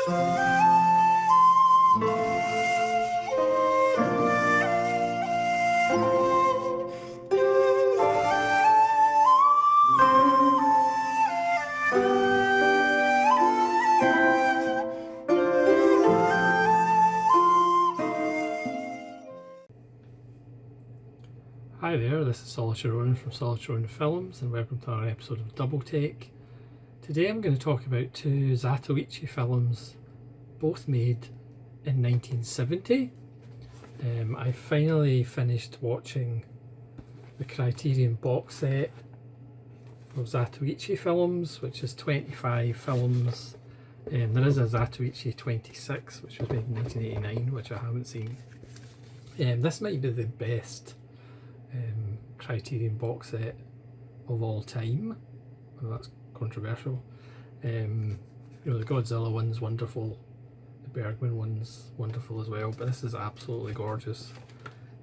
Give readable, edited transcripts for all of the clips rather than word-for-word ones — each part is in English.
Hi there, this is Zatoichi from Zatoichi Films and welcome to another episode of Double Take. Today I'm going to talk about two Zatoichi films, both made in 1970. I finally finished watching the Criterion box set of Zatoichi films, which is 25 films. There is a Zatoichi 26, which was made in 1989, which I haven't seen. This might be the best Criterion box set of all time. Well, that's controversial. You know, the Godzilla one's wonderful, the Bergman one's wonderful as well, but this is absolutely gorgeous.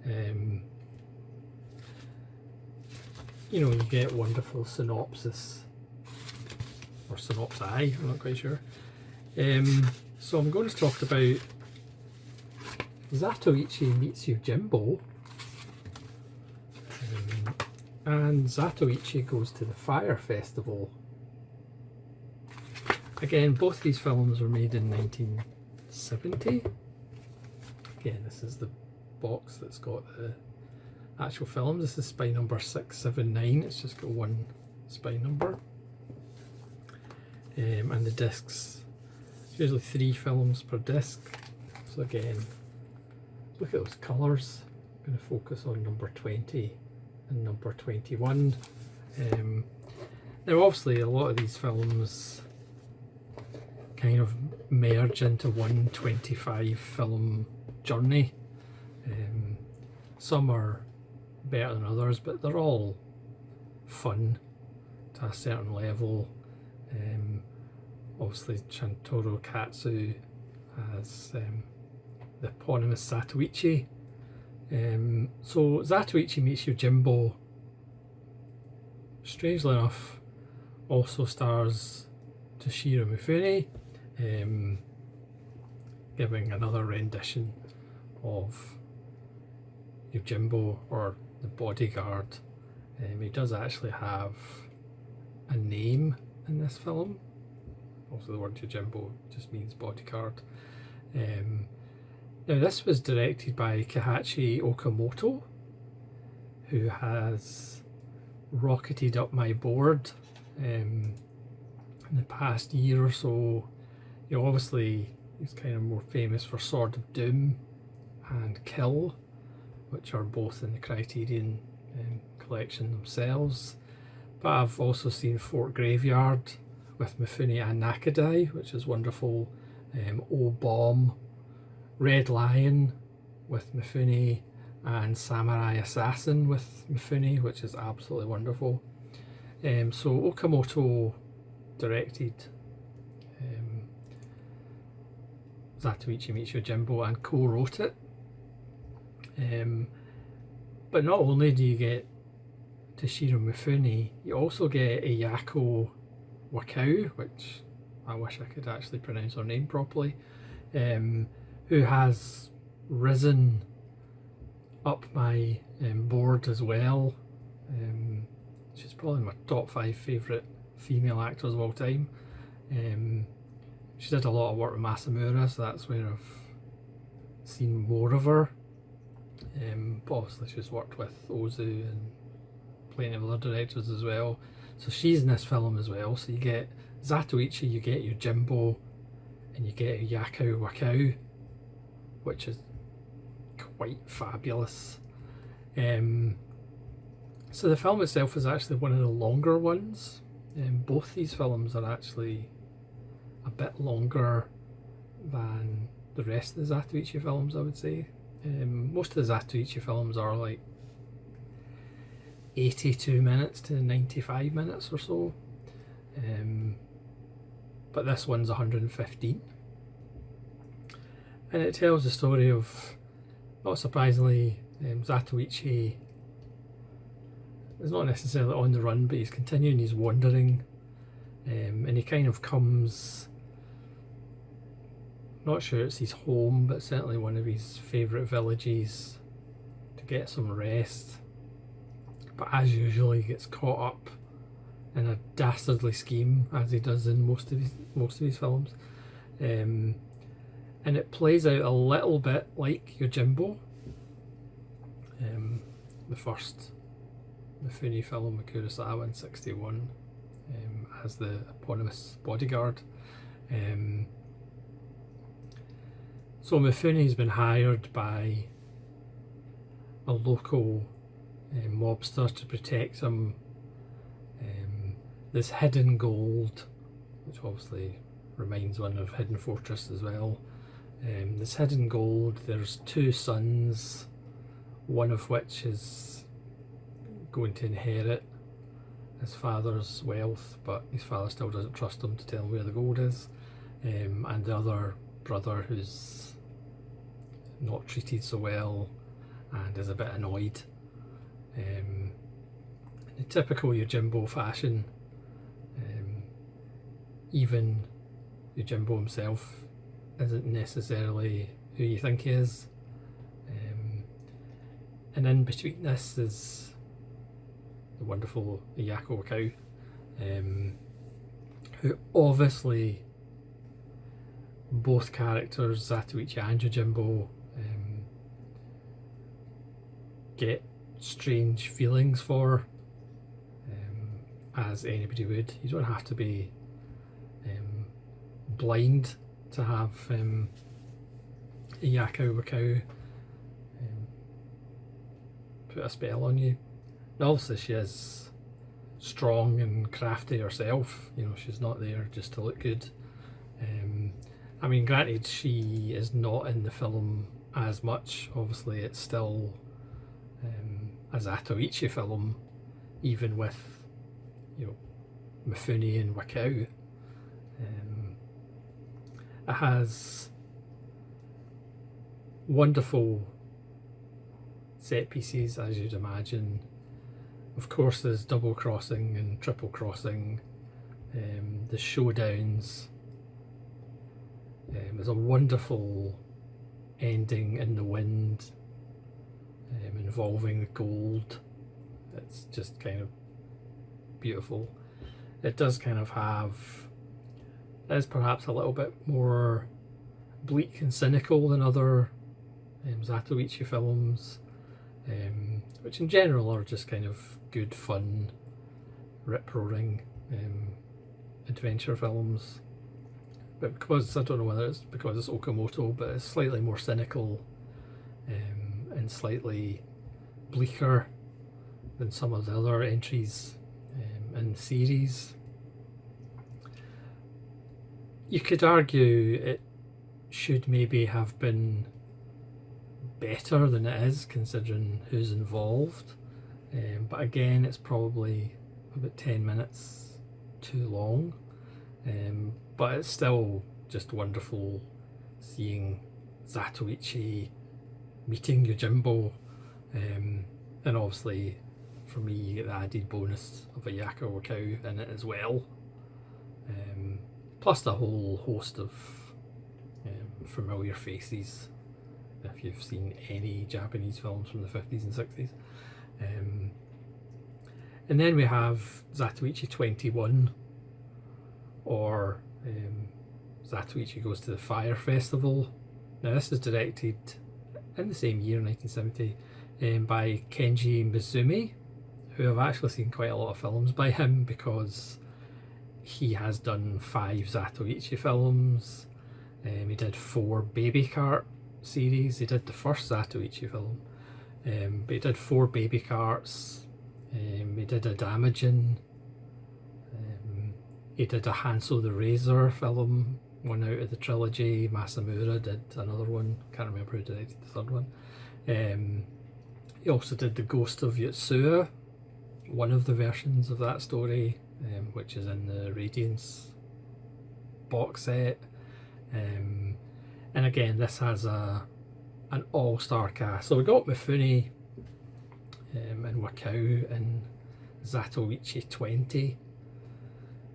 You know, you get wonderful synopsis, or synopsi, I'm not quite sure. So I'm going to talk about Zatoichi Meets Yojimbo, and Zatoichi Goes to the Fire Festival. Again, both these films were made in 1970. Again, this is the box that's got the actual films. This is spine number 679. It's just got one spine number. And the discs, usually 3 films per disc. So again, look at those colours. I'm going to focus on number 20 and number 21. Now obviously a lot of these films kind of merge into one 25 film journey. Some are better than others, but they're all fun to a certain level. Obviously Shintaro Katsu has the eponymous Zatoichi. So Zatoichi Meets Yojimbo, strangely enough, also stars Toshiro Mifune, giving another rendition of Yojimbo, or the bodyguard. He does actually have a name in this film. Also the word Yojimbo just means bodyguard. Now this was directed by Kihachi Okamoto, who has rocketed up my board in the past year or so. You know, obviously he's kind of more famous for Sword of Doom and Kill, which are both in the Criterion collection themselves. But I've also seen Fort Graveyard with Mifune and Nakadai, which is wonderful. O-Bomb, Red Lion with Mifune, and Samurai Assassin with Mifune, which is absolutely wonderful. So Okamoto directed Zatoichi Meets Yojimbo and co-wrote it. But not only do you get Toshiro Mifune, you also get Ayako Wakao, which I wish I could actually pronounce her name properly, who has risen up my board as well. She's probably my top 5 favourite female actors of all time. She did a lot of work with Masamura, so that's where I've seen more of her. But obviously she's worked with Ozu and plenty of other directors as well. So she's in this film as well. So you get Zatoichi, you get Yojimbo, and you get Ayako Wakao, which is quite fabulous. So the film itself is actually one of the longer ones. Both these films are actually a bit longer than the rest of the Zatoichi films, I would say. Most of the Zatoichi films are like 82 minutes to 95 minutes or so. But this one's 115. And it tells the story of, not surprisingly, Zatoichi is not necessarily on the run, but he's continuing his wandering, and he kind of comes not sure it's his home, but certainly one of his favourite villages to get some rest. But as usual, he gets caught up in a dastardly scheme, as he does in most of his films, and it plays out a little bit like Yojimbo, the first MIFUNE film with Kurosawa in '61, as the eponymous bodyguard. So MIFUNE's been hired by a local mobster to protect him. This hidden gold, which obviously reminds one of Hidden Fortress as well. This hidden gold, there's two sons, one of which is going to inherit his father's wealth, but his father still doesn't trust him to tell him where the gold is. And the other brother, who's not treated so well and is a bit annoyed. In a typical Yojimbo fashion, even Yojimbo himself isn't necessarily who you think he is. And in between this is the wonderful Ayako Wakao, who obviously both characters, Zatoichi and Yojimbo, get strange feelings for, as anybody would. You don't have to be blind to have Ayako Wakao put a spell on you. And obviously she is strong and crafty herself, you know, she's not there just to look good. I mean, granted, she is not in the film as much. Obviously it's still a Zatoichi film, even with, you know, MIFUNE and Wakao. It has wonderful set pieces, as you'd imagine. Of course there's double crossing and triple crossing, the showdowns. There's a wonderful ending in the wind, involving the gold. It's just kind of beautiful. It does kind of have, is perhaps a little bit more bleak and cynical than other Zatoichi films, which in general are just kind of good fun, rip-roaring adventure films. But because, I don't know whether it's because it's Okamoto, but it's slightly more cynical and slightly bleaker than some of the other entries in the series. You could argue it should maybe have been better than it is, considering who's involved, but again it's probably about 10 minutes too long, but it's still just wonderful seeing Zatoichi meeting Yojimbo, and obviously for me you get the added bonus of Ayako Wakao in it as well, plus the whole host of familiar faces if you've seen any Japanese films from the 50s and 60s. And then we have Zatoichi 21, or Zatoichi Goes to the Fire Festival. Now this is directed in the same year, 1970, by Kenji Mizumi, who I've actually seen quite a lot of films by him, because he has done 5 Zatoichi films. He did 4 Baby Cart series. He did the first Zatoichi film, but he did 4 Baby Carts. He did a Damagin. He did a Hansel the Razor film, one out of the trilogy. Masamura did another one, can't remember who directed the third one. He also did The Ghost of Yotsuya, one of the versions of that story, which is in the Radiance box set. And again, this has an all-star cast. So we got MIFUNE and Wakao and Zatoichi 20.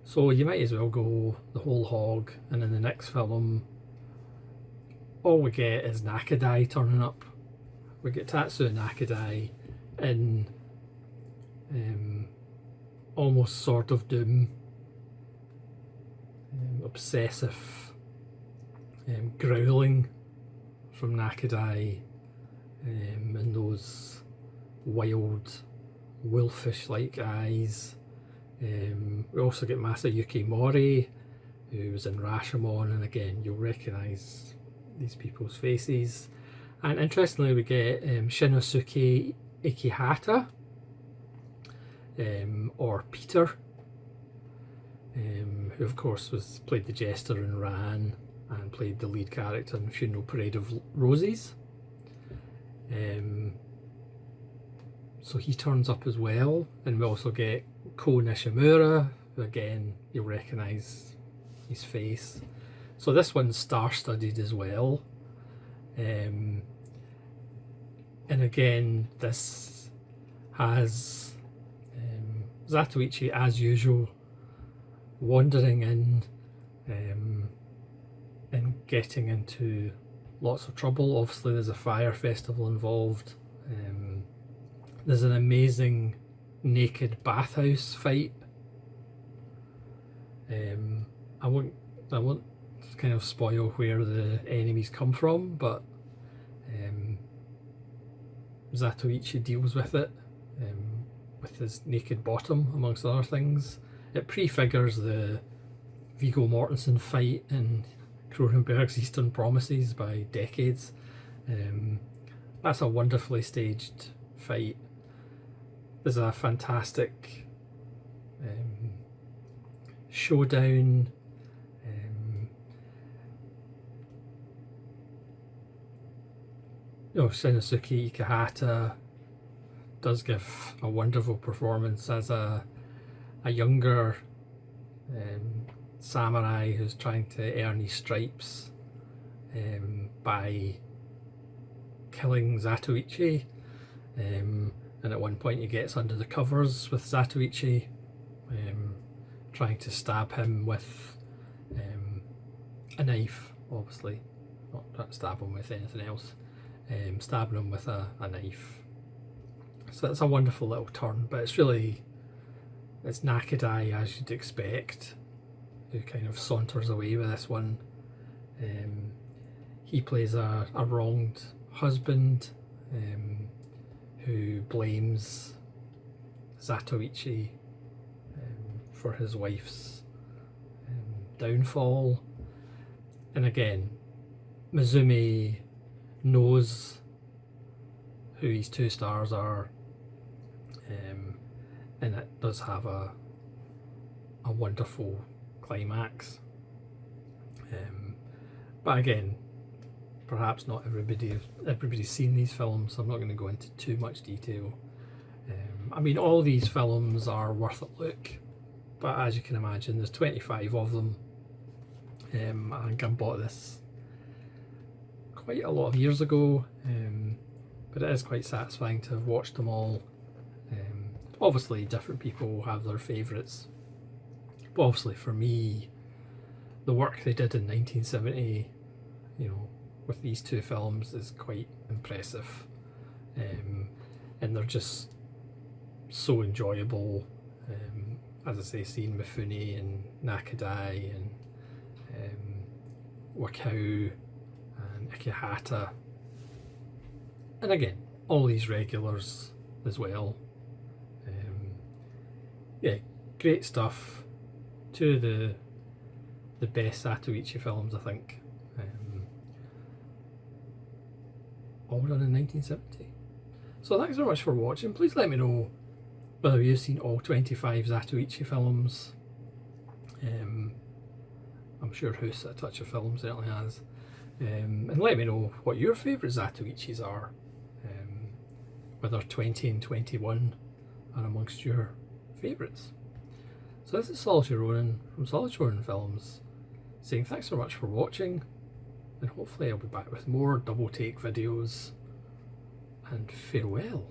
So you might as well go the whole hog, and in the next film all we get is Nakadai turning up. We get Tatsuya Nakadai in almost Sword of Doom, obsessive growling from Nakadai, and those wild wolfish-like eyes. We also get Masayuki Mori, who was in Rashomon, and again you'll recognise these people's faces. And interestingly, we get Shinosuke Ikehata, or Peter, who of course played the jester in Ran and played the lead character in Funeral Parade of Roses. So he turns up as well, and we also get Ko Nishimura, who again you'll recognise his face. So this one's star-studded as well. And again, this has Zatoichi, as usual, wandering in and getting into lots of trouble. Obviously there's a fire festival involved. There's an amazing naked bathhouse fight. I won't kind of spoil where the enemies come from, but Zatoichi deals with it with his naked bottom, amongst other things. It prefigures the Viggo Mortensen fight in Cronenberg's Eastern Promises by decades. That's a wonderfully staged fight. There's a fantastic showdown. Shinosuke Ikehata does give a wonderful performance as a younger samurai who's trying to earn his stripes by killing Zatoichi, and at one point he gets under the covers with Zatoichi, trying to stab him with a knife, obviously not stab him with anything else, stabbing him with a knife. So that's a wonderful little turn, but it's Nakadai, as you'd expect, who kind of saunters away with this one. He plays a wronged husband who blames Zatoichi for his wife's downfall. And again, Mizumi knows who his two stars are, and it does have a wonderful climax. But again, perhaps not everybody's seen these films, so I'm not going to go into too much detail. I mean, all these films are worth a look, but as you can imagine, there's 25 of them. I think I bought this quite a lot of years ago, but it is quite satisfying to have watched them all. Obviously different people have their favourites, but obviously for me, the work they did in 1970, with these two films is quite impressive, and they're just so enjoyable. As I say, seeing Mifune and Nakadai and Wakao and Ikehata, and again all these regulars as well. Yeah, great stuff. Two of the best Zatoichi films, I think. All done in 1970. So thanks very much for watching. Please let me know whether you've seen all 25 Zatoichi films. I'm sure Who's a Touch of Film certainly has. And let me know what your favourite Zatoichis are. Whether 20 and 21 are amongst your favourites. So this is Solitary Ronin from Solitary Ronin Films, saying thanks so much for watching, and hopefully I'll be back with more double take videos, and farewell.